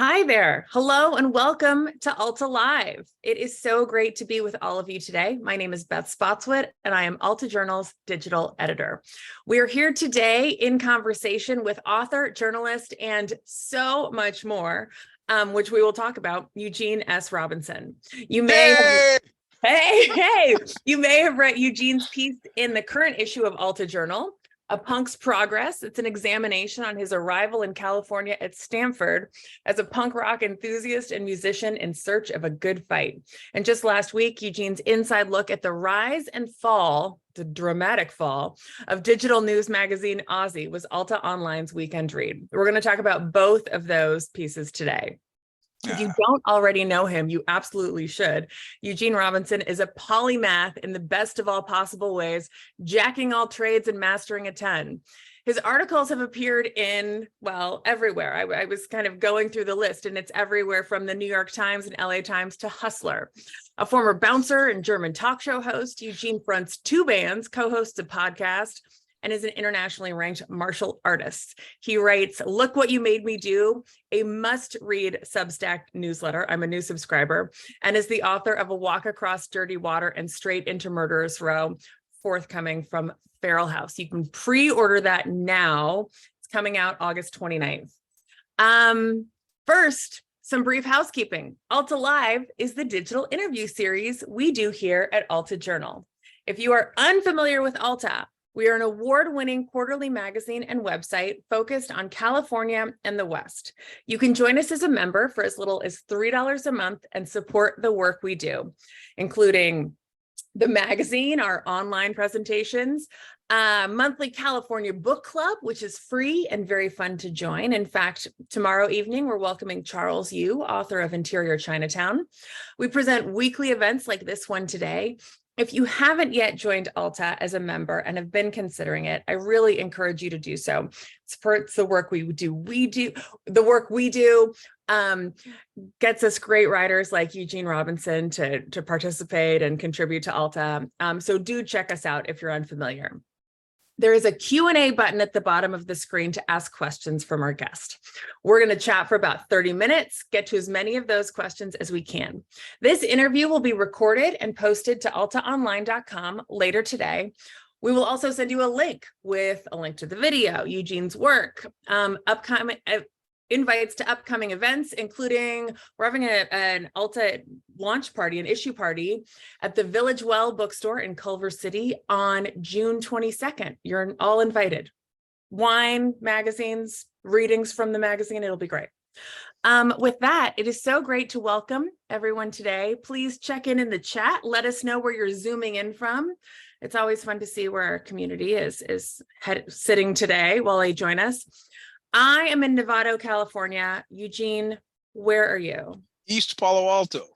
Hi there. Hello and welcome to Alta Live. It is so great to be with all of you today. My name is Beth Spotswood and I am Alta Journal's digital editor. We are here today in conversation with author, journalist, and so much more, which we will talk about, Eugene S. Robinson. You may have Hey! Hey, you may have read Eugene's piece in the current issue of Alta Journal, A Punk's Progress. It's an examination on his arrival in California at Stanford as a punk rock enthusiast and musician in search of a good fight. And just last week, Eugene's inside look at the rise and fall, the dramatic fall, of digital news magazine Aussie was Alta Online's weekend read. We're going to talk about both of those pieces today. If you don't already know him, you absolutely should. Eugene Robinson is a polymath in the best of all possible ways, jacking all trades and mastering a ton. His articles have appeared in, well, everywhere. I was kind of going through the list, and it's everywhere from the New York Times and LA Times to Hustler. A former bouncer and German talk show host, Eugene fronts two bands, co-hosts a podcast, and is an internationally ranked martial artist. He writes Look What You Made Me Do, a must-read Substack newsletter. I'm a new subscriber, and is the author of A Walk Across Dirty Water and Straight into Murderer's Row, forthcoming from Feral House. You can pre-order that now. It's coming out August 29th. First, some brief housekeeping. Alta Live is the digital interview series we do here at Alta Journal. If you are unfamiliar with Alta, we are an award-winning quarterly magazine and website focused on California and the West. You can join us as a member for as little as $3 a month and support the work we do, including the magazine, our online presentations, monthly California book club, which is free and very fun to join. In fact, tomorrow evening, we're welcoming Charles Yu, author of Interior Chinatown. We present weekly events like this one today. If you haven't yet joined Alta as a member and have been considering it, I really encourage you to do so. It's the work we do. The work we do gets us great writers like Eugene Robinson to participate and contribute to Alta. So do check us out if you're unfamiliar. There is a Q&A button at the bottom of the screen to ask questions from our guest. We're going to chat for about 30 minutes, get to as many of those questions as we can. This interview will be recorded and posted to altaonline.com later today. We will also send you a link with a link to the video, Eugene's work, upcoming invites to upcoming events, including we're having an Alta launch party, an issue party at the Village Well bookstore in Culver City on June 22nd. You're all invited. Wine, magazines, readings from the magazine. It'll be great. With that, it is so great to welcome everyone today. Please check in the chat. Let us know where you're zooming in from. It's always fun to see where our community is sitting today while they join us. I am in Novato, California. Eugene, where are you? East Palo Alto.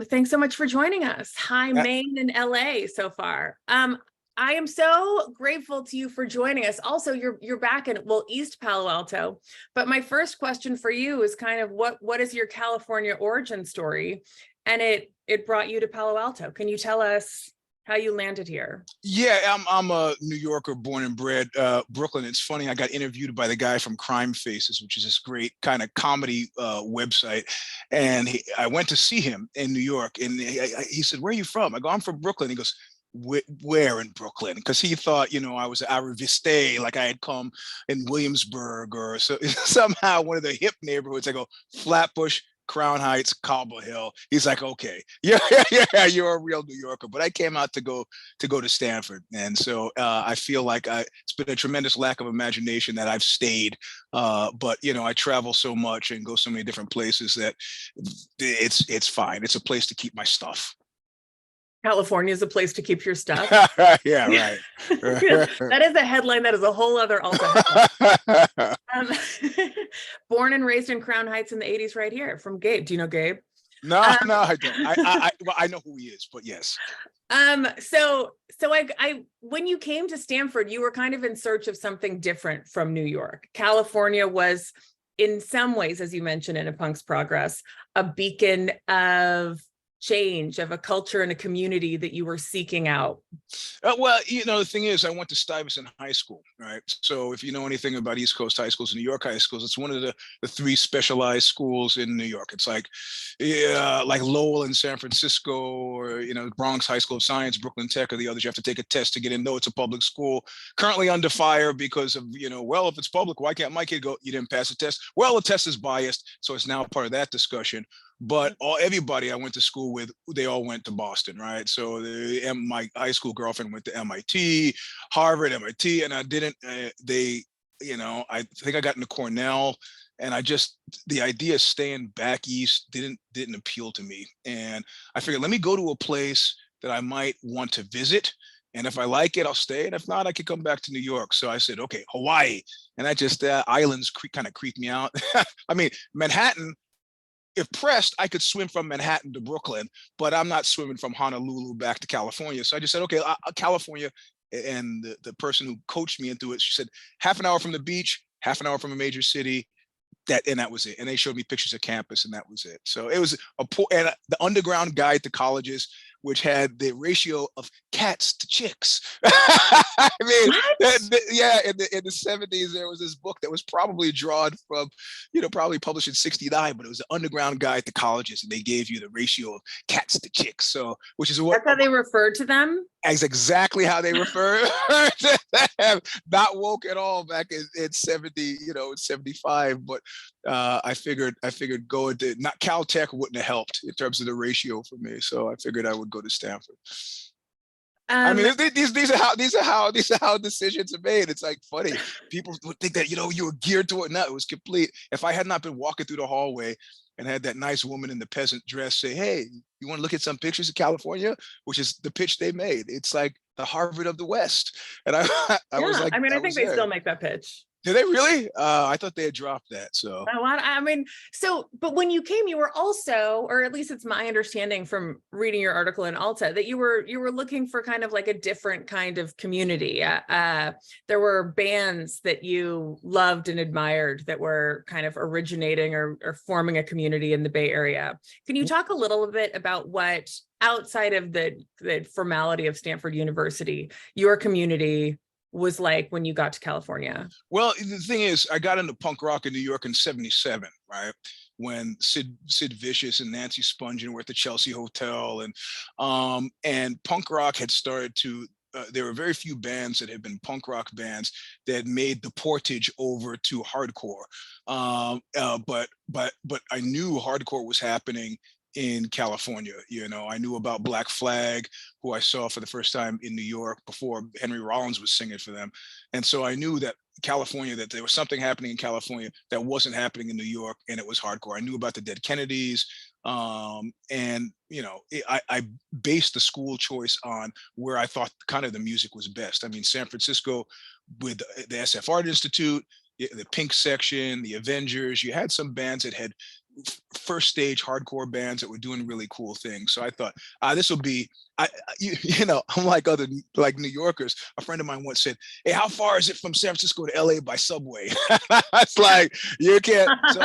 Thanks so much for joining us. Hi, Maine and LA so far. I am so grateful to you for joining us. Also, you're back in, well, East Palo Alto. But my first question for you is kind of what is your California origin story? And it brought you to Palo Alto. Can you tell us how you landed here? Yeah, I'm a New Yorker, born and bred, Brooklyn. It's funny, I got interviewed by the guy from Crime Faces, which is this great kind of comedy website. And I went to see him in New York, and he said, "Where are you from?" I go, "I'm from Brooklyn." He goes, "Where in Brooklyn?" Because he thought, I was Ariviste, like I had come in Williamsburg or so, somehow one of the hip neighborhoods. I go, Flatbush, Crown Heights, Cobble Hill. He's like, "Okay, yeah, you're a real New Yorker." But I came out to go to Stanford, and so I feel like it's been a tremendous lack of imagination that I've stayed. But I travel so much and go so many different places that it's fine. It's a place to keep my stuff. California is a place to keep your stuff. Yeah, right. That is a headline. That is a whole other Alta. Born and raised in Crown Heights in the 80s, right here from Gabe. Do you know Gabe? No, I don't. Well, I know who he is, but yes. So I when you came to Stanford, you were kind of in search of something different from New York. California was, in some ways, as you mentioned in A Punk's Progress, a beacon of change of a culture and a community that you were seeking out? Well, the thing is, I went to Stuyvesant High School, right? So if you know anything about East Coast high schools, New York high schools, it's one of the three specialized schools in New York. It's like, yeah, like Lowell in San Francisco, or Bronx High School of Science, Brooklyn Tech, or the others. You have to take a test to get in. Though it's a public school, currently under fire because of well, if it's public, why can't my kid go? You didn't pass the test. Well, the test is biased, so it's now part of that discussion. But everybody I went to school with, they all went to Boston, right? So my high school girlfriend went to MIT, Harvard, MIT, and I didn't. I think I got into Cornell, and the idea of staying back east didn't appeal to me. And I figured, let me go to a place that I might want to visit. And if I like it, I'll stay. And if not, I could come back to New York. So I said, okay, Hawaii. And islands kind of creep me out. I mean, Manhattan, if pressed, I could swim from Manhattan to Brooklyn, but I'm not swimming from Honolulu back to California. So I just said, okay, California. And the person who coached me into it, she said, half an hour from the beach, half an hour from a major city. That was it. And they showed me pictures of campus, and that was it. So it was the underground guide to colleges, which had the ratio of cats to chicks. I mean, in the 70s, there was this book that was probably drawn from, probably published in 69, but it was an underground guide to colleges, and they gave you the ratio of cats to chicks. So, which is what That's how they referred to them? As exactly how they refer to them. Not woke at all back in 70, 75. But I figured going to, not Caltech wouldn't have helped in terms of the ratio for me. So I figured I would go to Stanford. I mean, these are how decisions are made. It's like funny. People would think that you were geared to it. No, it was complete. If I had not been walking through the hallway and had that nice woman in the peasant dress say, "Hey, you want to look at some pictures of California?" which is the pitch they made. It's like the Harvard of the West. And I was like, I mean, I think they still make that pitch. Do they really? I thought they had dropped that. So I mean, but when you came, you were also, or at least it's my understanding from reading your article in Alta, that you were looking for kind of like a different kind of community. There were bands that you loved and admired that were kind of originating or forming a community in the Bay Area. Can you talk a little bit about what, outside of the formality of Stanford University, your community was like when you got to California? Well, the thing is, I got into punk rock in New York in '77, right? When Sid Vicious and Nancy Spungen were at the Chelsea Hotel, and punk rock had started to. There were very few bands that had been punk rock bands that made the portage over to hardcore. But I knew hardcore was happening in California. I knew about Black Flag, who I saw for the first time in New York before Henry Rollins was singing for them. And so I knew that that there was something happening in California that wasn't happening in New York, and it was hardcore. I knew about the Dead Kennedys. I based the school choice on where I thought kind of the music was best. I mean, San Francisco with the SF Art Institute, the Pink Section, the Avengers, you had some bands that had first stage hardcore bands that were doing really cool things. So I thought, this will be, unlike other New Yorkers. A friend of mine once said, "Hey, how far is it from San Francisco to LA by subway?" It's like, you can't. So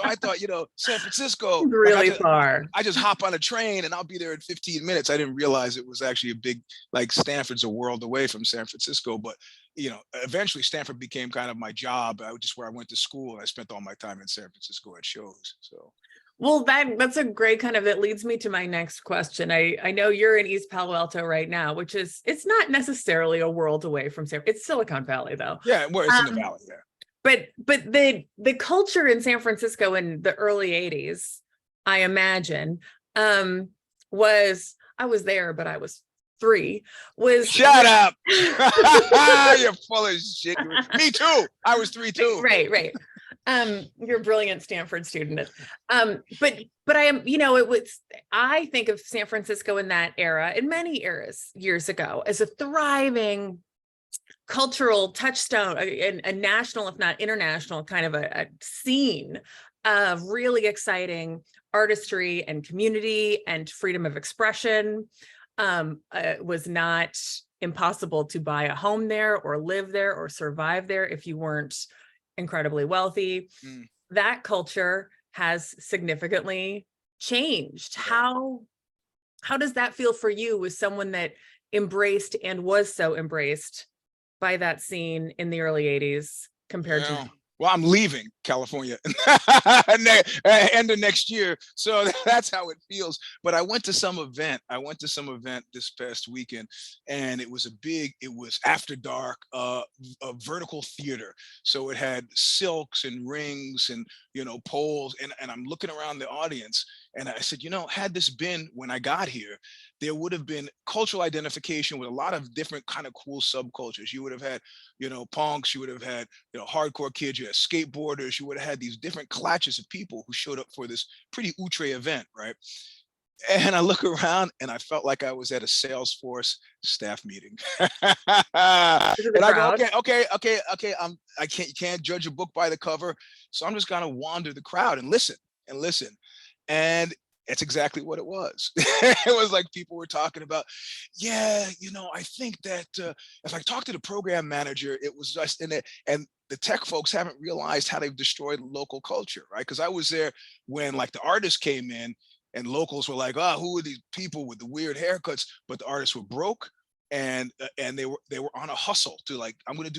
I thought, San Francisco, really far. I just hop on a train and I'll be there in 15 minutes. I didn't realize it was actually a big, like, Stanford's a world away from San Francisco. But eventually Stanford became kind of my job, just where I went to school, and I spent all my time in San Francisco at shows. So, well, that's a great that leads me to my next question. I know you're in East Palo Alto right now, which is, it's not necessarily a world away from it's Silicon Valley though. Yeah, well, it's in the valley there. But the culture in San Francisco in the early 80s, I imagine, I was there, but I was 3. Shut up. You're full of shit. Me too. I was 3 too. Right. You're a brilliant Stanford student. But I am, I think of San Francisco in that era, in many eras years ago, as a thriving cultural touchstone, a national, if not international, kind of a scene of really exciting artistry and community and freedom of expression. It was not impossible to buy a home there or live there or survive there if you weren't incredibly wealthy. That culture has significantly changed. How how does that feel for you as someone that embraced and was so embraced by that scene in the early 80s compared to Yeah. now? Well, I'm leaving California end of next year, so that's how it feels. But I went to some event. I went to some event this past weekend, and it was it was after dark, a vertical theater. So it had silks and rings and poles, and I'm looking around the audience, and I said, had this been when I got here, there would have been cultural identification with a lot of different kind of cool subcultures. You would have had, punks. You would have had hardcore kids, you had skateboarders, you would have had these different classes of people who showed up for this pretty outre event, right? And I look around and I felt like I was at a Salesforce staff meeting. And Is it the I go, crowd? okay. You can't judge a book by the cover. So I'm just gonna wander the crowd and listen and listen. And it's exactly what it was. It was like people were talking about, yeah, I think that if I talk to the program manager, it was just in it, and the tech folks haven't realized how they've destroyed local culture, right? Because I was there when like the artists came in, and locals were like, oh, who are these people with the weird haircuts? But the artists were broke, and they were on a hustle to like, I'm gonna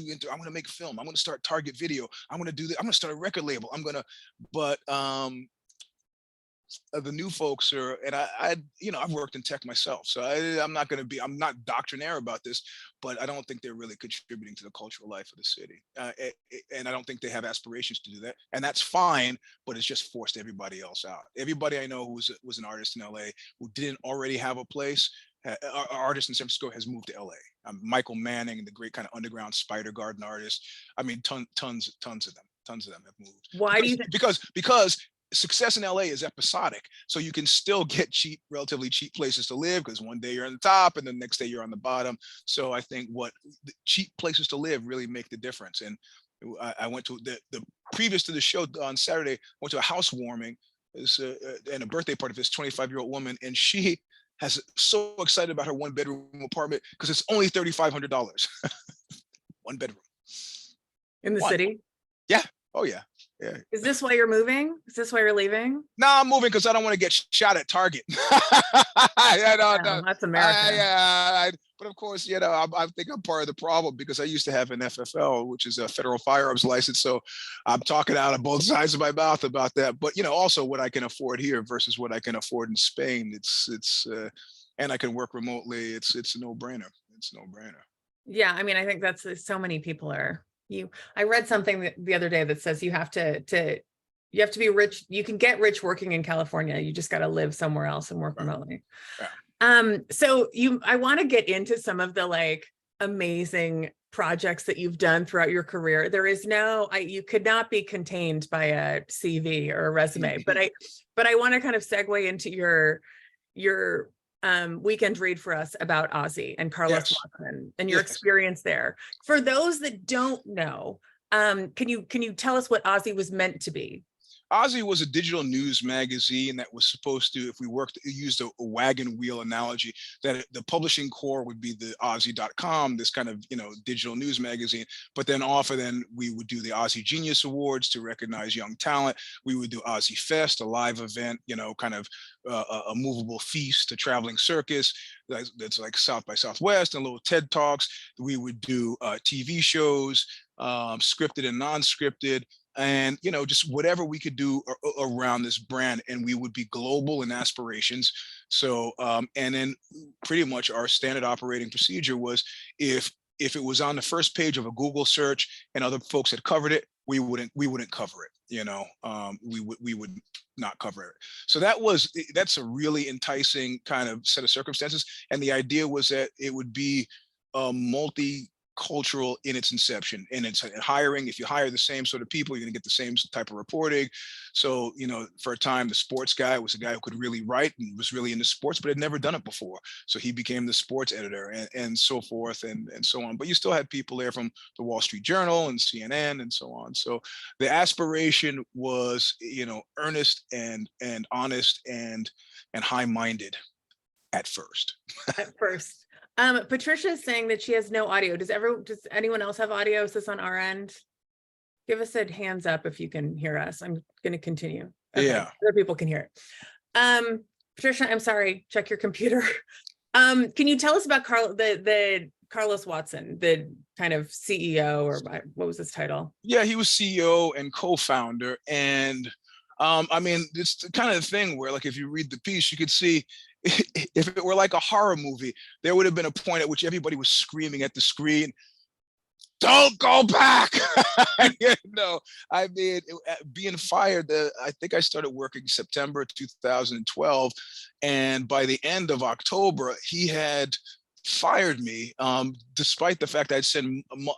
make a film, I'm gonna start Target Video, I'm gonna do this, I'm gonna start a record label, but the new folks are, and I've worked in tech myself, so I'm not doctrinaire about this, but I don't think they're really contributing to the cultural life of the city, and I don't think they have aspirations to do that, and that's fine. But it's just forced everybody else out. Everybody I know who was an artist in LA who didn't already have a place, our artist in San Francisco has moved to LA. Michael Manning, the great kind of underground Spider Garden artist. I mean, tons of them have moved Why do you think? because success in LA is episodic. So you can still get relatively cheap places to live, because one day you're on the top and the next day you're on the bottom. So I think cheap places to live really make the difference. And I went to the previous to the show on Saturday, went to a housewarming and a birthday party for this 25-year-old woman. And she has so excited about her 1-bedroom apartment because it's only $3,500. One bedroom. In the city? Yeah. Oh yeah. Yeah. Is this why you're moving? Is this why you're leaving? No, I'm moving because I don't want to get shot at Target. No, that's America. But of course, I think I'm part of the problem because I used to have an FFL, which is a federal firearms license. So I'm talking out of both sides of my mouth about that. But also what I can afford here versus what I can afford in Spain. And I can work remotely. It's a no-brainer. It's a no-brainer. Yeah, I mean, I think that's so many people are. I read something the other day that says you have to be rich. You can get rich working in California. You just got to live somewhere else and work remotely. Yeah. So I want to get into some of the like amazing projects that you've done throughout your career. There is you could not be contained by a CV or a resume, but I want to kind of segue into your weekend read for us about Ozzy and Carlos Watson and your experience there. For those that don't know, can you tell us what Ozzy was meant to be? Ozzy was a digital news magazine that was supposed to, if we used a wagon wheel analogy, that the publishing core would be the Ozzy.com, this kind of, digital news magazine. But then then we would do the Ozzy Genius Awards to recognize young talent. We would do Ozzy Fest, a live event, kind of a movable feast, a traveling circus that's like South by Southwest, and little TED Talks. We would do TV shows, scripted and non-scripted, and just whatever we could do around this brand, and we would be global in aspirations. So and then pretty much our standard operating procedure was, if it was on the first page of a Google search and other folks had covered it, we wouldn't cover it. We would not cover it. So that's a really enticing kind of set of circumstances, and the idea was that it would be multicultural in its inception, and it's hiring. If you hire the same sort of people, you're going to get the same type of reporting. So for a time, the sports guy was a guy who could really write and was really into sports, but had never done it before, so he became the sports editor, and so forth and so on. But you still had people there from the Wall Street Journal and CNN and so on. So the aspiration was earnest and honest and high-minded at first. Patricia is saying that she has no audio. Does anyone else have audio? Is this on our end? Give us a hands up if you can hear us. I'm going to continue. Okay. Yeah. Other people can hear it. Patricia, I'm sorry, check your computer. Can you tell us about the Carlos Watson, the kind of CEO, or what was his title? Yeah, he was CEO and co-founder. And I mean, it's the kind of thing where, like, if you read the piece, you could see if it were like a horror movie, there would have been a point at which everybody was screaming at the screen, don't go back. You know, I mean, being fired, I think I started working September 2012. And by the end of October, he had fired me, despite the fact I'd said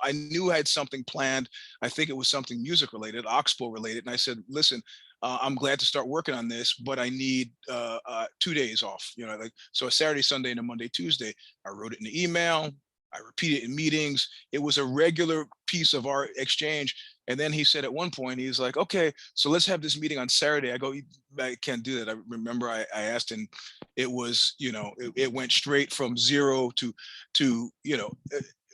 I knew I had something planned. I think it was something music related, Oxbow related. And I said, listen, I'm glad to start working on this, but I need 2 days off, you know, like, so a Saturday, Sunday, and a Monday, Tuesday. I wrote it in the email. I repeated in meetings. It was a regular piece of our exchange. And then he said at one point, he's like, okay, so let's have this meeting on Saturday. I go, I can't do that. I remember I asked, and it was, you know, it went straight from 0 to, you know,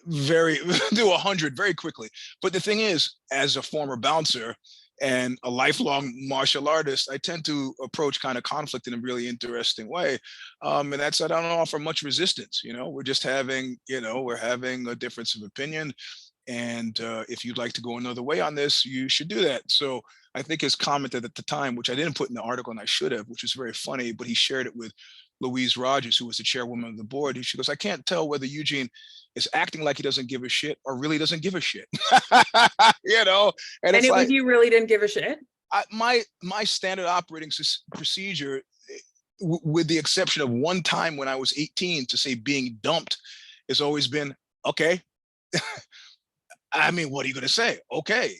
very to 100 very quickly. But the thing is, as a former bouncer and a lifelong martial artist, I tend to approach kind of conflict in a really interesting way. And that's, I don't offer much resistance. You know, we're just having, you know, we're having a difference of opinion. And if you'd like to go another way on this, you should do that. So I think his commented at the time, which I didn't put in the article and I should have, which was very funny, but he shared it with Louise Rogers, who was the chairwoman of the board. She goes, I can't tell whether Eugene is acting like he doesn't give a shit or really doesn't give a shit. You know, and And it's it was like, you really didn't give a shit? my standard operating procedure, with the exception of one time when I was 18, to say being dumped, has always been, okay. I mean, what are you going to say? Okay.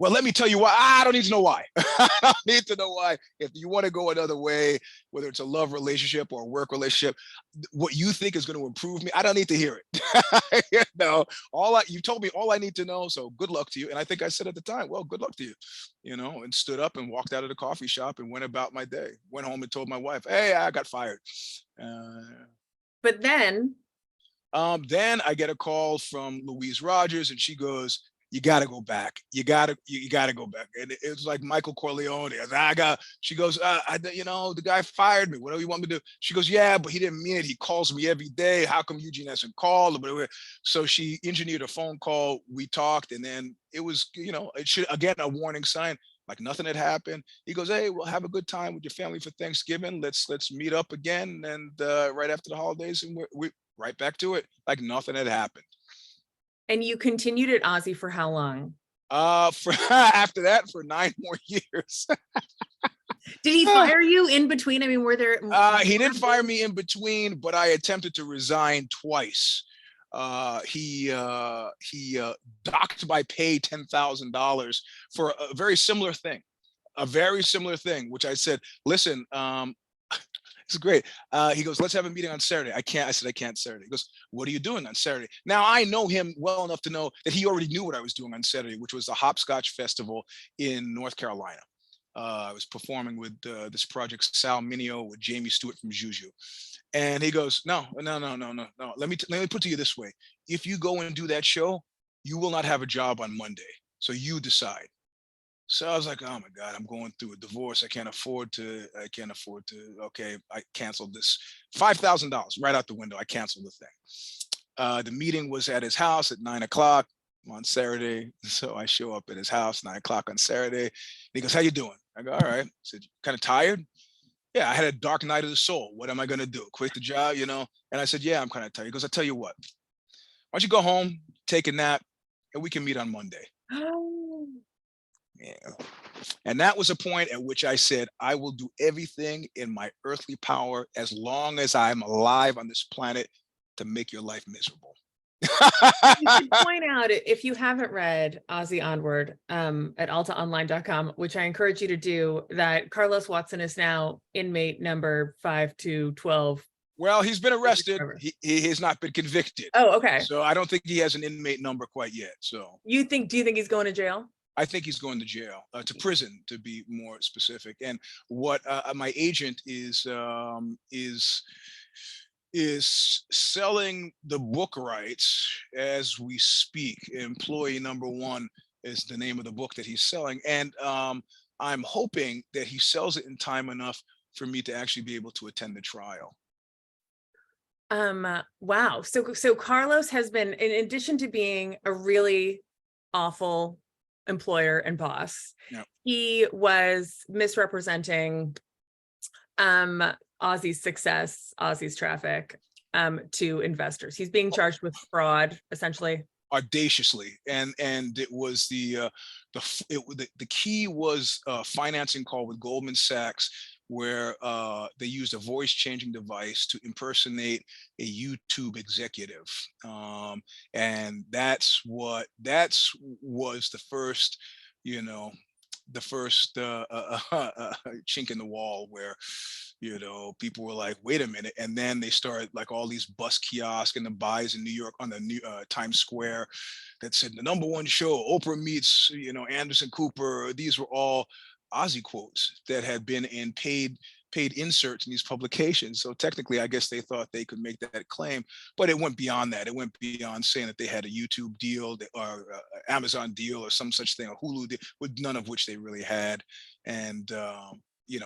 Well, let me tell you why. I don't need to know why. I don't need to know why. If you want to go another way, whether it's a love relationship or a work relationship, what you think is going to improve me, I don't need to hear it. You know, you told me all I need to know. So good luck to you. And I think I said at the time, well, good luck to you, you know, and stood up and walked out of the coffee shop and went about my day. Went home and told my wife, hey, I got fired. But Then I get a call from Louise Rogers, and she goes, "You got to go back. You got to go back." And it was like Michael Corleone. She goes, you know, the guy fired me. What do you want me to do? She goes, yeah, but he didn't mean it. He calls me every day. How come Eugene hasn't called? So she engineered a phone call. We talked, and then it was, you know, it should, again, a warning sign. Like nothing had happened. He goes, hey, well, have a good time with your family for Thanksgiving. Let's meet up again, and right after the holidays, and we right back to it, like nothing had happened. and you continued at Aussie for how long? For after that, for 9 more years. Did he fire you in between? I mean, were there? He did fire me in between, but I attempted to resign twice. He docked my pay $10,000 for a very similar thing. A very similar thing, which I said, listen, it's great. He goes, let's have a meeting on Saturday. I can't. I said, I can't Saturday. He goes, what are you doing on Saturday? Now, I know him well enough to know that he already knew what I was doing on Saturday, which was the Hopscotch Festival in North Carolina. I was performing with this project, Sal Mineo, with Jamie Stewart from Juju. And he goes, no. Let me put to you this way. If you go and do that show, you will not have a job on Monday. So you decide. So I was like, oh my God, I'm going through a divorce. I can't afford to, okay, I canceled this. $5,000 right out the window. I canceled the thing. The meeting was at his house at 9 o'clock on Saturday. So I show up at his house, 9 o'clock on Saturday. And he goes, how you doing? I go, all right. I said, kind of tired? Yeah, I had a dark night of the soul. What am I going to do? Quit the job, you know? And I said, yeah, I'm kind of tired. He goes, I tell you what, why don't you go home, take a nap, and we can meet on Monday. Yeah. And that was a point at which I said, I will do everything in my earthly power as long as I'm alive on this planet to make your life miserable. You should point out, if you haven't read Aussie Onward at altaonline.com, which I encourage you to do, that Carlos Watson is now inmate number 5-12. Well, he's been arrested. He has not been convicted. Oh, okay. So I don't think he has an inmate number quite yet. So do you think he's going to jail? I think he's going to jail, to prison, to be more specific. And what my agent is selling the book rights as we speak. Employee number 1 is the name of the book that he's selling, and I'm hoping that he sells it in time enough for me to actually be able to attend the trial. Wow. So Carlos has been, in addition to being a really awful employer and boss, Yeah. he was misrepresenting Ozzy's success, Ozzy's traffic, to investors. He's being charged with fraud, essentially. Audaciously, and it was the key was a financing call with Goldman Sachs, where they used a voice changing device to impersonate a YouTube executive, and that's was the first, you know, the first chink in the wall, where people were like, wait a minute. And then they started, like, all these bus kiosks and the buys in New York on the new Times Square that said the #1 show, Oprah meets Anderson Cooper. These were all Ozzy quotes that had been in paid inserts in these publications. So technically, I guess they thought they could make that claim, but it went beyond that. It went beyond saying that they had a YouTube deal or Amazon deal or some such thing, or Hulu deal, with none of which they really had. And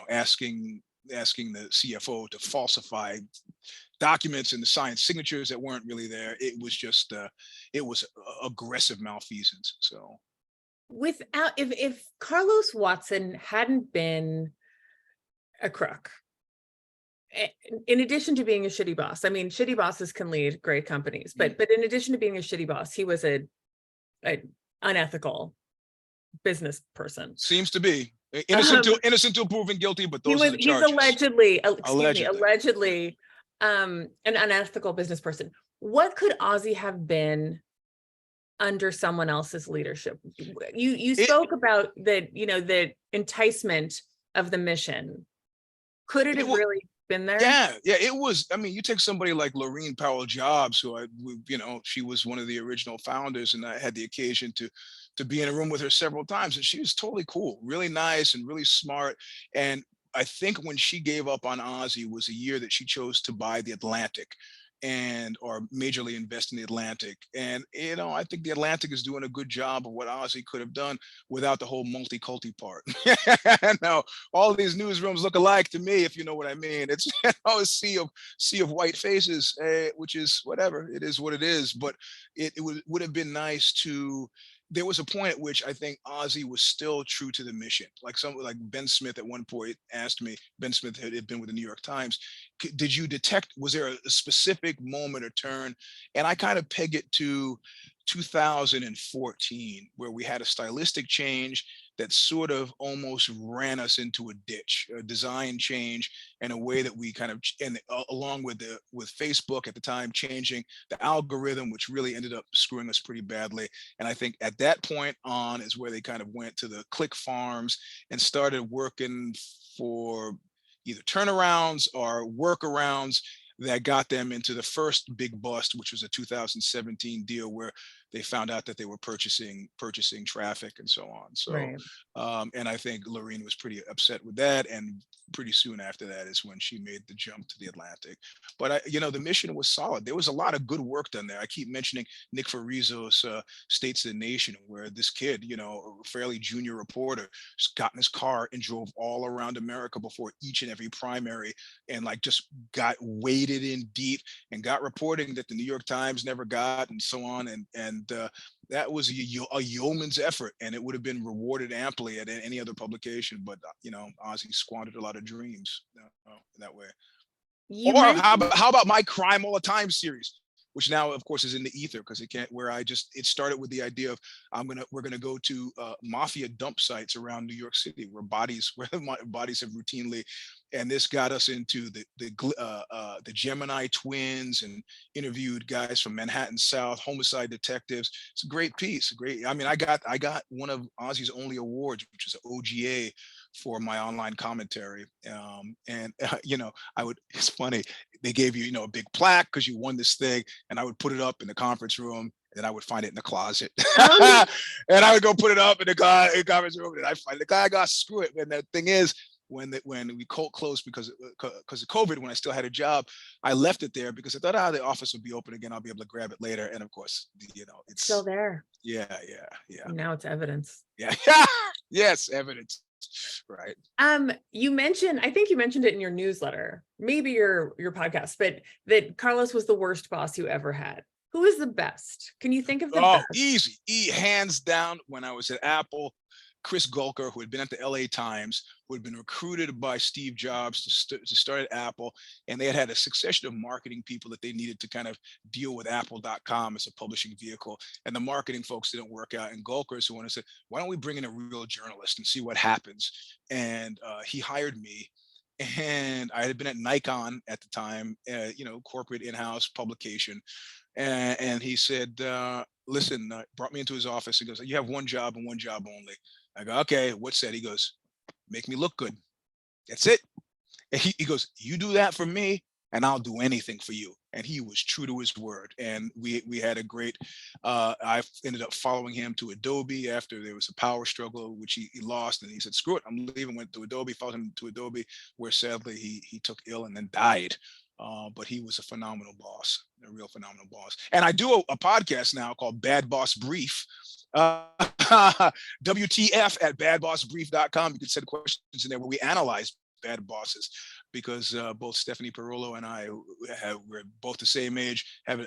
asking the CFO to falsify documents and to sign signatures that weren't really there. It was just it was aggressive malfeasance. So Without, if Carlos Watson hadn't been a crook, in addition to being a shitty boss, I mean, shitty bosses can lead great companies, but in addition to being a shitty boss, he was an unethical business person. Seems to be innocent till proven guilty, but those are the charges. He's allegedly an unethical business person. What could Ozzy have been under someone else's leadership? You spoke about the enticement of the mission. Could it have really been there? Yeah, it was. I mean, you take somebody like Laureen Powell Jobs, who she was one of the original founders, and I had the occasion to be in a room with her several times, and she was totally cool, really nice, and really smart. And I think when she gave up on Ozzy was a year that she chose to buy the Atlantic, or majorly invest in the Atlantic. And I think the Atlantic is doing a good job of what Ozzy could have done without the whole multi-culti part. Now, all these newsrooms look alike to me, if you know what I mean. It's a sea of white faces, which is whatever. It is what it is. But it would have been nice to. There was a point at which I think Ozzy was still true to the mission. Like Ben Smith at one point asked me. Ben Smith had been with the New York Times. Did you detect? Was there a specific moment or turn? And I kind of peg it to 2014, where we had a stylistic change that sort of almost ran us into a ditch, a design change, and a way that we kind of, and along with Facebook at the time changing the algorithm, which really ended up screwing us pretty badly. And I think at that point on is where they kind of went to the click farms and started working for either turnarounds or workarounds that got them into the first big bust, which was a 2017 deal where they found out that they were purchasing traffic and so on. So, Right. And I think Lorene was pretty upset with that. And pretty soon after that is when she made the jump to the Atlantic. But the mission was solid. There was a lot of good work done there. I keep mentioning Nick Farizzo's States of the Nation, where this kid, a fairly junior reporter, just got in his car and drove all around America before each and every primary, and just got waded in deep and got reporting that the New York Times never got, and so on. And that was a yeoman's effort, and it would have been rewarded amply at any other publication. But Ozzy squandered a lot of dreams that way. How about my Crime All the Time series, which now, of course, is in the ether because it started with the idea of we're gonna go to mafia dump sites around New York City where bodies have routinely, and this got us into the Gemini twins, and interviewed guys from Manhattan South, homicide detectives. It's a great piece. I mean, I got one of Ozzy's only awards, which is an OGA for my online commentary. It's funny. They gave you, a big plaque because you won this thing, and I would put it up in the conference room, and I would find it in the closet. Oh. And I would go put it up in the conference room, and I find the guy got screw it. And the thing is, when we closed because of COVID, when I still had a job, I left it there because I thought, the office would be open again. I'll be able to grab it later. And of course, it's still there. Yeah. Now it's evidence. Yeah. Yes, evidence. Right. You mentioned, I think you mentioned it in your newsletter, maybe your podcast, but that Carlos was the worst boss you ever had. Who is the best? Can you think of the Oh, best? easy. Hands down, when I was at Apple, Chris Gulker, who had been at the LA Times, who had been recruited by Steve Jobs to start at Apple. And they had a succession of marketing people that they needed to kind of deal with Apple.com as a publishing vehicle. And the marketing folks didn't work out. And Gulker, who wanted to say, why don't we bring in a real journalist and see what happens? And he hired me. And I had been at Nikon at the time, corporate in-house publication. And he said, listen, brought me into his office. He goes, you have one job and one job only. I go, okay, what's that? He goes, make me look good. That's it. And he goes, you do that for me and I'll do anything for you. And he was true to his word. And we had a great, I ended up following him to Adobe after there was a power struggle, which he lost. And he said, screw it, I'm leaving, went to Adobe, followed him to Adobe, where sadly he took ill and then died. But he was a phenomenal boss, a real phenomenal boss. And I do a podcast now called Bad Boss Brief. WTF at badbossbrief.com. You can send questions in there where we analyze bad bosses, because both Stephanie Perullo and I we're both the same age, have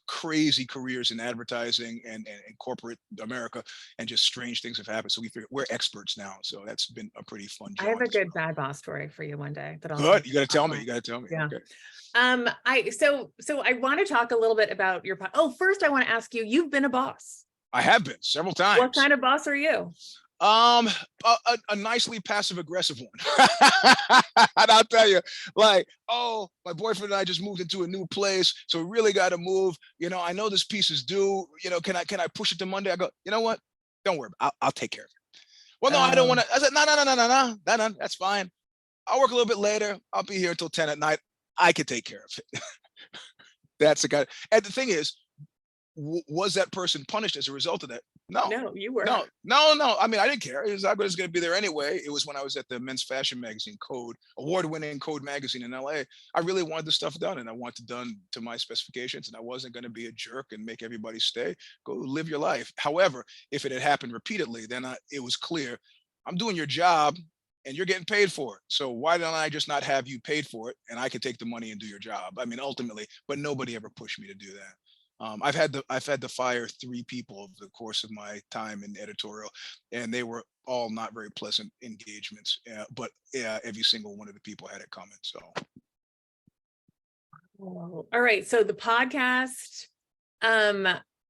crazy careers in advertising and corporate America, and just strange things have happened. So we're experts now. So that's been a pretty fun job. I have a good bad boss story for you one day. Good. You got to tell me. You got to tell me. Yeah. Okay. So I want to talk a little bit about your. First I want to ask you. You've been a boss. I have been several times. What kind of boss are you? A nicely passive aggressive one. And I'll tell you, like, oh, my boyfriend and I just moved into a new place, so we really got to move. I know this piece is due. Can I push it to Monday? I go, you know what? Don't worry, I'll take care of it. Well, no, I don't want to. I said, no, that's fine. I'll work a little bit later. I'll be here until 10 at night. I can take care of it. That's the guy. And the thing is, was that person punished as a result of that? No, you were. No. I mean, I didn't care. I was going to be there anyway. It was when I was at the men's fashion magazine, Code, award-winning Code magazine in LA. I really wanted the stuff done, and I wanted it done to my specifications, and I wasn't going to be a jerk and make everybody stay. Go live your life. However, if it had happened repeatedly, then it was clear, I'm doing your job and you're getting paid for it. So why don't I just not have you paid for it, and I can take the money and do your job? I mean, ultimately, but nobody ever pushed me to do that. I've had to fire 3 people over the course of my time in editorial, and they were all not very pleasant engagements. But every single one of the people had it coming. So, all right. So the podcast,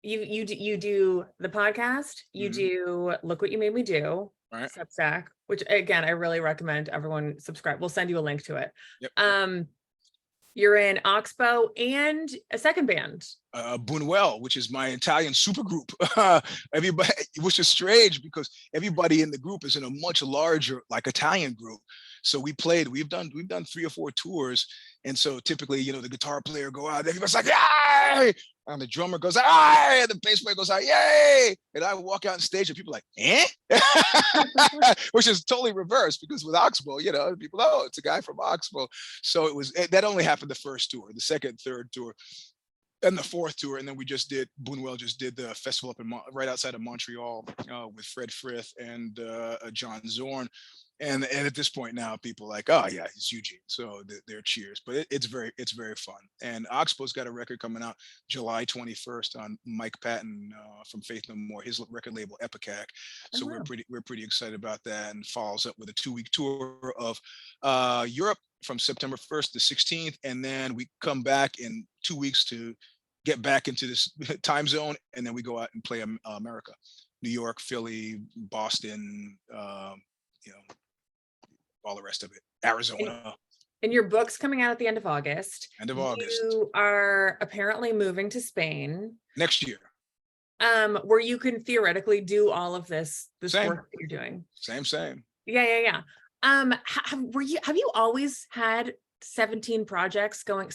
you do the podcast. You do Look What You Made Me Do. Right. Substack, which again I really recommend everyone subscribe. We'll send you a link to it. Yep. You're in Oxbow and a second band. Buñuel, which is my Italian supergroup. Everybody, which is strange because everybody in the group is in a much larger, like, Italian group. So we've done 3 or 4 tours. And so typically, the guitar player go out, everybody's like, yay! And the drummer goes, yay! And the bass player goes out, yay! And I walk out on stage and people are like, eh? Which is totally reversed, because with Oxbow, people, oh, it's a guy from Oxbow. So that only happened the first tour. The second, third tour, and the fourth tour, and then Buñuel just did the festival up right outside of Montreal with Fred Frith and John Zorn. And at this point now, people are like, oh yeah, it's Eugene. So they're cheers, but it's very fun. And Oxbow's got a record coming out July 21st on Mike Patton from Faith No More, his record label Epicac. So we're pretty excited about that, and follows up with a 2-week tour of Europe from September 1st to 16th. And then we come back in 2 weeks to get back into this time zone. And then we go out and play America, New York, Philly, Boston, all the rest of it, Arizona. And your book's coming out at the end of August. You are apparently moving to Spain next year. Where you can theoretically do all of this work that you're doing. Same. Yeah. Have you always had 17 projects going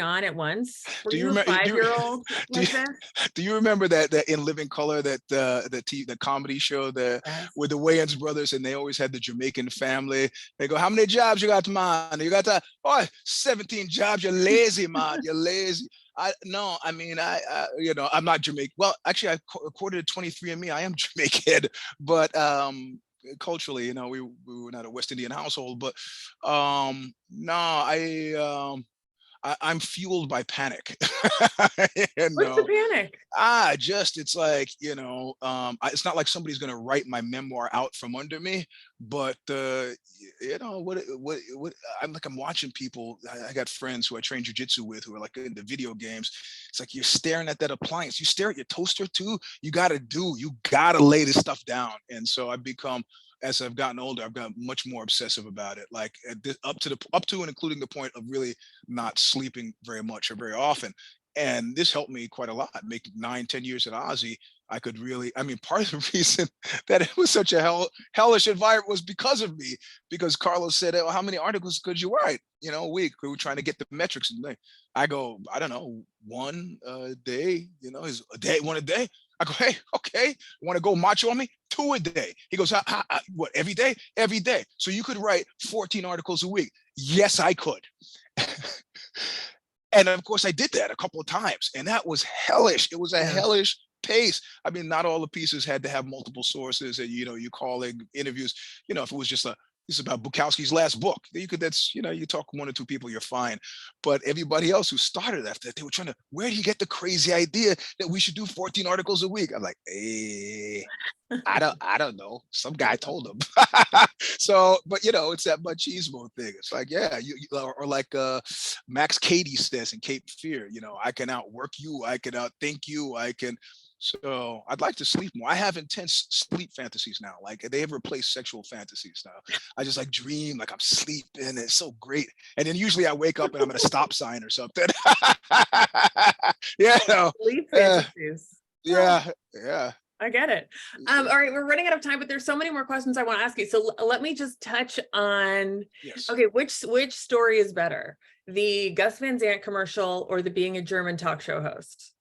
on at once? Were you a 5-year-old like this? Do you remember that In Living Color, that the comedy show with the Wayans brothers, and they always had the Jamaican family? They go, how many jobs you got, man? You got 17 jobs. You're lazy, man. You're lazy. I'm not Jamaican. Well, actually, I quoted 23andMe. I am Jamaican, but culturally, we were not a West Indian household, but no, I'm fueled by panic. And What's the panic? just it's like, it's not like somebody's going to write my memoir out from under me, but what I'm watching people. I got friends who I train jujitsu with who are like into video games. It's like you're staring at that appliance. You stare at your toaster too. You got to lay this stuff down. And so I've become, as I've gotten older, I've got much more obsessive about it. Like up to and including the point of really not sleeping very much or very often. And this helped me quite a lot. Making 9, 10 years at Aussie, I could really, part of the reason that it was such a hellish environment was because of me, because Carlos said, "Oh, how many articles could you write, a week?" We were trying to get the metrics. And I go, I don't know, one a day, is a day, one a day. I go, hey, okay, want to go macho on me? 2 a day. He goes, what, every day? Every day. So you could write 14 articles a week. Yes, I could. And of course, I did that a couple of times, and that was hellish. It was a hellish pace. Not all the pieces had to have multiple sources, and you calling interviews. If it was just this is about Bukowski's last book, you talk 1 or 2 people, you're fine. But everybody else who started after that, they were trying to, where do you get the crazy idea that we should do 14 articles a week? I'm like, hey, I don't know. Some guy told him. So, but it's that machismo thing. It's like, yeah, or like Max Cady says in Cape Fear, I can outwork you, I can outthink you, I can. So I'd like to sleep more. I have intense sleep fantasies now. Like they have replaced sexual fantasies now. I just like dream like I'm sleeping. It's so great. And then usually I wake up and I'm at a stop sign or something. Sleep fantasies. Yeah. Yeah. I get it. All right, we're running out of time, but there's so many more questions I want to ask you. So let me just touch on, okay, which story is better? The Gus Van Sant commercial or the being a German talk show host?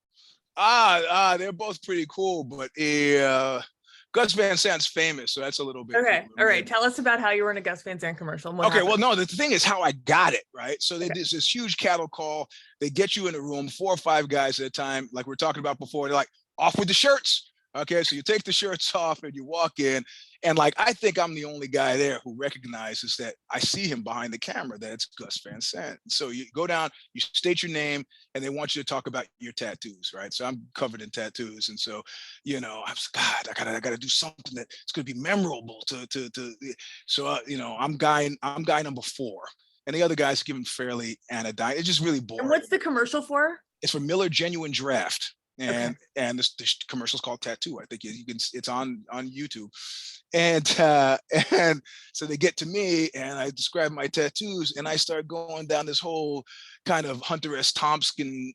They're both pretty cool, but Gus Van Sant's famous, so that's a little bit. Okay, cooler, all right. Tell us about how you were in a Gus Van Sant commercial. Okay, happened? Well, no, the thing is how I got it, right? So there's this huge cattle call. They get you in a room, 4 or 5 guys at a time, like we were talking about before. They're like, off with the shirts. Okay, so you take the shirts off and you walk in, and like I think I'm the only guy there who recognizes that I see him behind the camera, that it's Gus Van Sant. So you go down, you state your name, and they want you to talk about your tattoos, right? So I'm covered in tattoos, and so I was, God, I gotta do something that it's gonna be memorable to. So I'm guy number 4, and the other guys give him fairly anodyne. It's just really boring. And what's the commercial for? It's for Miller Genuine Draft. And this commercial's called Tattoo. I think you can. It's on YouTube, and so they get to me, and I describe my tattoos, and I start going down this whole kind of Hunter S. Thompson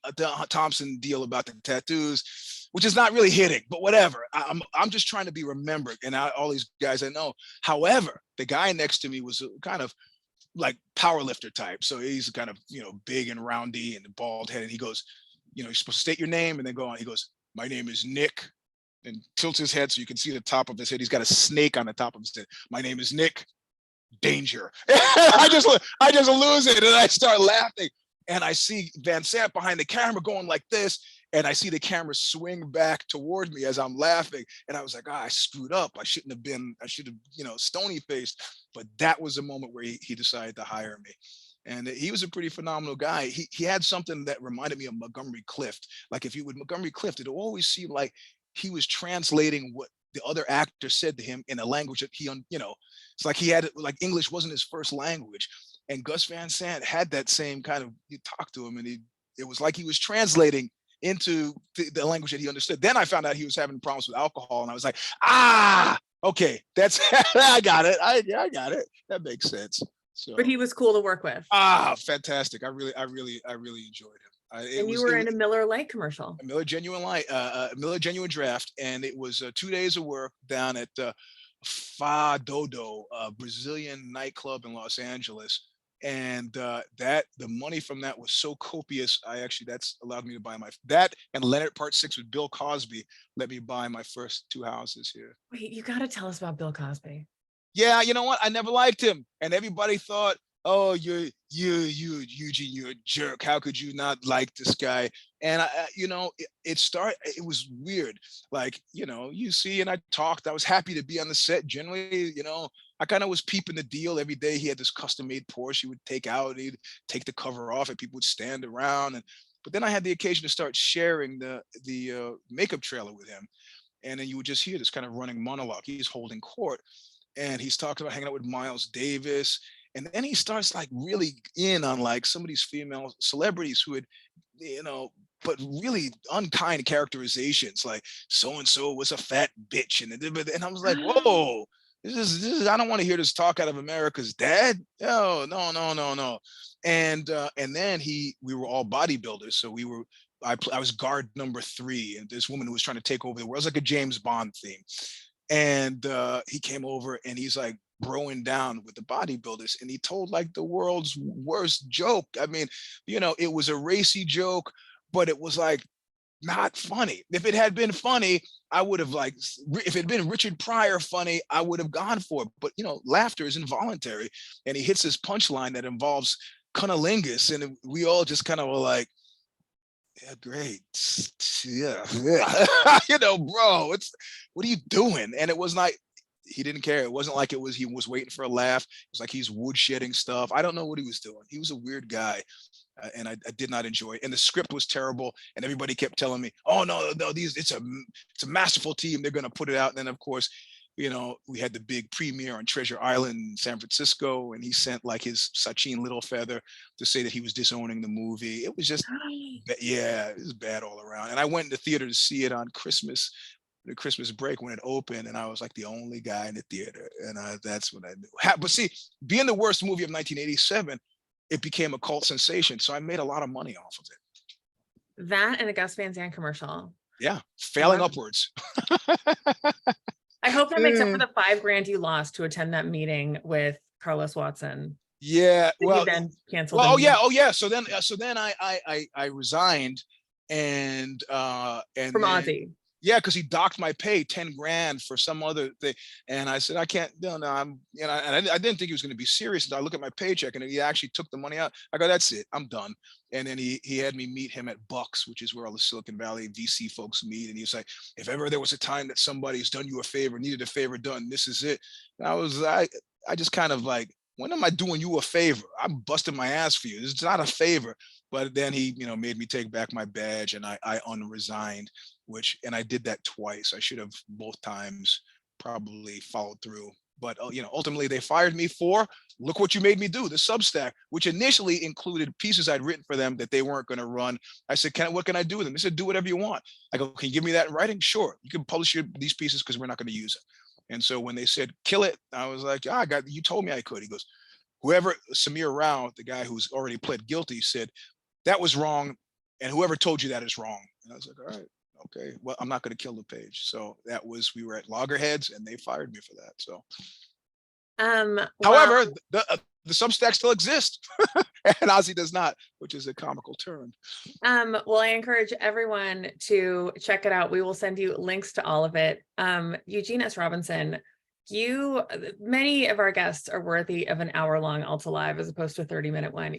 deal about the tattoos, which is not really hitting, but whatever. I'm just trying to be remembered, and all these guys I know. However, the guy next to me was kind of like power lifter type, so he's kind of big and roundy and bald head, and he goes, you're supposed to state your name and then go on. He goes, my name is Nick, and tilts his head so you can see the top of his head. He's got a snake on the top of his head. My name is Nick Danger. I just lose it, and I start laughing. And I see Van Sant behind the camera going like this, and I see the camera swing back toward me as I'm laughing. And I was like, I screwed up. I should have stony faced. But that was the moment where he decided to hire me. And he was a pretty phenomenal guy. He had something that reminded me of Montgomery Clift. Like if you would Montgomery Clift, it always seemed like he was translating what the other actor said to him in a language that it's like he had, like English wasn't his first language. And Gus Van Sant had that same kind of, you talk to him and it was like he was translating into the language that he understood. Then I found out he was having problems with alcohol, and I was like, okay, that's, I got it. I got it. That makes sense. So, but he was cool to work with. Fantastic. I really enjoyed him. And you were in a Miller Lite commercial. A Miller Genuine Light, Miller Genuine Draft. And it was 2 days of work down at Fa Dodo, a Brazilian nightclub in Los Angeles. And the money from that was so copious. That's allowed me to buy that and Leonard Part 6 with Bill Cosby let me buy my first 2 houses here. Wait, you got to tell us about Bill Cosby. Yeah, you know what? I never liked him. And everybody thought oh, Eugene, you're a jerk. How could you not like this guy? And it was weird. Like, you see, and I talked, I was happy to be on the set. Generally, I kind of was peeping the deal every day. He had this custom made Porsche he would take out, he'd take the cover off and people would stand around. But then I had the occasion to start sharing the makeup trailer with him. And then you would just hear this kind of running monologue. He's holding court and he's talking about hanging out with Miles Davis. And then he starts like really in on like some of these female celebrities who had, but really unkind characterizations, like so and so was a fat bitch, and I was like, whoa, this is I don't want to hear this talk out of America's dad. No. And then we were all bodybuilders, so I was guard number 3, and this woman who was trying to take over the world. It was like a James Bond theme. And he came over and he's like broing down with the bodybuilders, and he told like the world's worst joke. I mean, it was a racy joke, but it was like not funny. If it had been funny, I would have if it had been Richard Pryor funny, I would have gone for it. But laughter is involuntary, and he hits this punchline that involves cunnilingus, and we all just kind of were like, yeah, great. Yeah. Bro, what are you doing? And it was like, he didn't care. It wasn't like he was waiting for a laugh. It was like he's woodshedding stuff. I don't know what he was doing. He was a weird guy. And I did not enjoy it. And the script was terrible. And everybody kept telling me, oh, no, it's a masterful team. They're going to put it out. And then, of course, we had the big premiere on Treasure Island in San Francisco, and he sent like his Sachin Littlefeather to say that he was disowning the movie. It was just, yeah, it was bad all around. And I went in the theater to see it on the Christmas break when it opened, and I was like the only guy in the theater. And that's when I knew. But see, being the worst movie of 1987, it became a cult sensation. So I made a lot of money off of it. That and the Gus Van Sant commercial. Yeah, failing upwards. I hope that makes up for the $5,000 you lost to attend that meeting with Carlos Watson. Yeah, well, then canceled. Well, oh yeah. So then I resigned, and from Ozzy. Yeah, because he docked my pay $10,000 for some other thing, and I said I can't. No, I'm. And I didn't think he was going to be serious. And I look at my paycheck, and he actually took the money out. I go, that's it, I'm done. And then he had me meet him at Bucks, which is where all the Silicon Valley VC folks meet. And he's like, if ever there was a time that somebody's done you a favor, needed a favor done, this is it. And I just kind of like, when am I doing you a favor? I'm busting my ass for you. It's not a favor. But then he, made me take back my badge, and I unresigned, and I did that twice. I should have both times probably followed through. But, ultimately they fired me for, look what you made me do, the Substack, which initially included pieces I'd written for them that they weren't going to run. I said, what can I do with them? They said, do whatever you want. I go, can you give me that in writing? Sure. You can publish these pieces because we're not going to use it. And so when they said, kill it, I was like, you told me I could. He goes, Samir Rao, the guy who's already pled guilty, said, that was wrong. And whoever told you that is wrong. And I was like, all right, okay, well, I'm not going to kill the page. So we were at Loggerheads, and they fired me for that. So, however, the Substack still exists, and Ozzy does not, which is a comical turn. Well, I encourage everyone to check it out. We will send you links to all of it. Eugene S. Robinson, many of our guests are worthy of an hour-long Alta Live as opposed to a 30-minute one.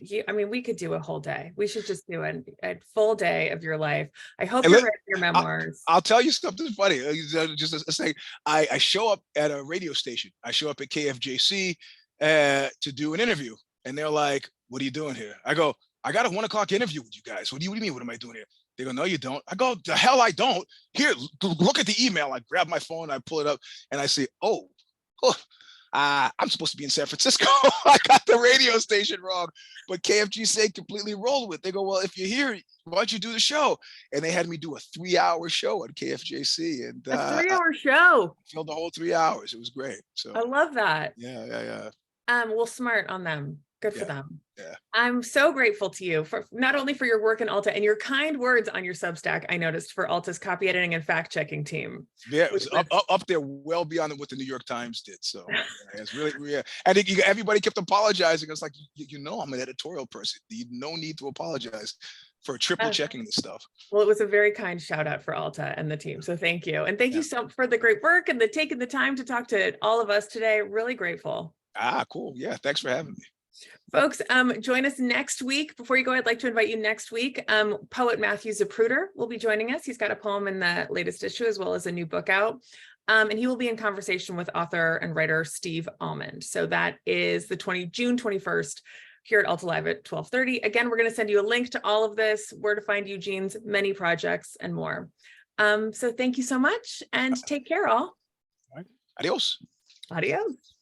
We could do a whole day. We should just do a full day of your life. I hope you're writing your memoirs. I'll tell you something funny. Just to say, I show up at a radio station. I show up at KFJC to do an interview, and they're like, "What are you doing here?" I go, "I got a 1:00 interview with you guys. What do you mean? What am I doing here?" They go, "No, you don't." I go, "The hell I don't. Here, look at the email." I grab my phone, I pull it up, and I say, "Oh, I'm supposed to be in San Francisco. I got the radio station wrong." But KFGC completely rolled with it. They go, "Well, if you're here, why don't you do the show?" And they had me do a 3-hour show at KFJC. And a 3-hour show. I filled the whole 3 hours. It was great. So I love that. Yeah. Well, smart on them. Good for them. Yeah. I'm so grateful to you for not only for your work in Alta and your kind words on your Substack, I noticed, for Alta's copy editing and fact checking team. Yeah, it was up there, well beyond what the New York Times did. So it's really, yeah. And everybody kept apologizing. It's like, I'm an editorial person. No need to apologize for triple checking this stuff. Well, it was a very kind shout out for Alta and the team. So thank you. And thank you so for the great work and taking the time to talk to all of us today. Really grateful. Cool. Yeah. Thanks for having me. Folks, join us next week. Before you go, I'd like to invite you next week. Poet Matthew Zapruder will be joining us. He's got a poem in the latest issue as well as a new book out. And he will be in conversation with author and writer Steve Almond. So that is the June 21st here at Alta Live at 12:30. Again, we're going to send you a link to all of this, where to find Eugene's many projects and more. So thank you so much and take care all. All right. Adios. Adios.